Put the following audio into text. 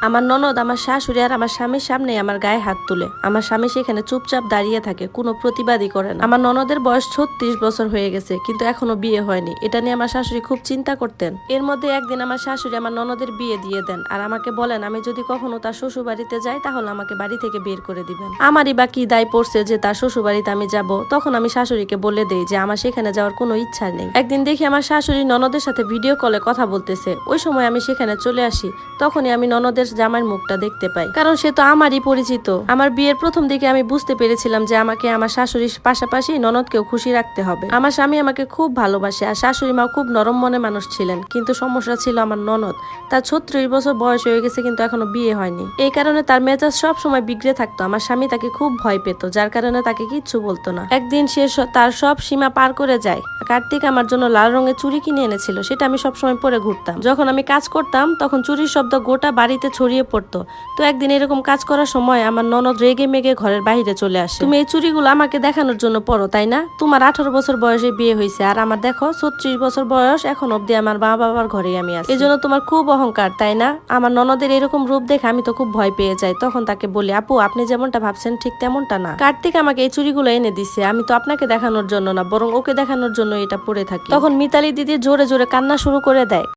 আমার ননদ আমার শাশুড়ি আর আমার স্বামীর সামনে আমার গায়ে হাত তুলে। আমার স্বামী সেখানে চুপচাপ দাঁড়িয়ে থাকে, কোনো প্রতিবাদই করে না। আমার ননদের বয়স 36 বছর হয়ে গেছে, কিন্তু এখনো বিয়ে হয়নি। এটা নিয়ে আমার শাশুড়ি খুব চিন্তা করতেন। এর মধ্যে একদিন আমার শাশুড়ি আমার ননদের বিয়ে দিয়ে দেন আর আমাকে বলেন আমি যদি কখনো তার শ্বশুর বাড়িতে যাই তাহলে আমাকে বাড়ি থেকে বের করে দিবেন। আমারই বা কি দায় পড়ছে যে তার শ্বশুর বাড়িতে আমি যাব। তখন আমি শাশুড়িকে বলে দেই যে আমার সেখানে যাওয়ার কোনো ইচ্ছা নেই। একদিন দেখি আমার শাশুড়ি ননদের সাথে ভিডিও কলে কথা বলতেছে। ওই সময় আমি সেখানে চলে আসি। তখনই আমি ননদের জামাইয়ের মুখটা দেখতে পাই, কারণ সে তো আমারই পরিচিত। আমার বিয়ের প্রথম দিকে আমি বুঝতে পেরেছিলাম যে আমাকে আমার শাশুড়ির পাশাপাশি ননদকেও খুশি রাখতে হবে। আমার স্বামী আমাকে খুব ভালোবাসে আর শাশুড়ি মা খুব নরম মনে মানুষ ছিলেন, কিন্তু সমস্যা ছিল আমার ননদ। তার 36 বছর বয়স হয়ে গেছে, কিন্তু এখনো বিয়ে হয়নি। এই কারণে তার মেজাজ সব সময় বিগড়ে থাকতো। আমার স্বামী তাকে খুব ভয় পেত, যার কারণে তাকে কিচ্ছু বলতো না। একদিন সে তার সব সীমা পার করে যায়। কার্তিক আমার জন্য লাল রঙের চুড়ি কিনে এনেছিল, সেটা আমি সবসময় পরে ঘুরতাম। যখন আমি কাজ করতাম তখন চুরির শব্দ গোটা বাড়িতে ছড়িয়ে পড়তো। তো একদিন এরকম কাজ করার সময় আমার ননদ রেগে মেগে ঘরের বাইরে চলে আসে। তুমি এই চুড়িগুলো আমাকে দেখানোর জন্য পরো, তাই না? তোমার 18 বছর বয়সে বিয়ে হয়েছে আর আমার দেখো 36 বছর বয়স, এখন অব্দি আমার মা বাবার ঘরেই আমি আছি। এই জন্য তোমার খুব অহংকার, তাই না? আমার ননদের এরকম রূপ দেখে আমি তো খুব ভয় পেয়ে যাই। তখন তাকে বলি, আপু আপনি যেমনটা ভাবছেন ঠিক তেমনটা না। কার্তিক আমাকে এই চুড়িগুলো এনে দিছে, আমি তো আপনাকে দেখানোর জন্য না, বরং ওকে দেখানোর জন্য এটা পরে থাকি। তখন মিতালি দিদি জোরে জোরে কান্না শুরু করে দেয়।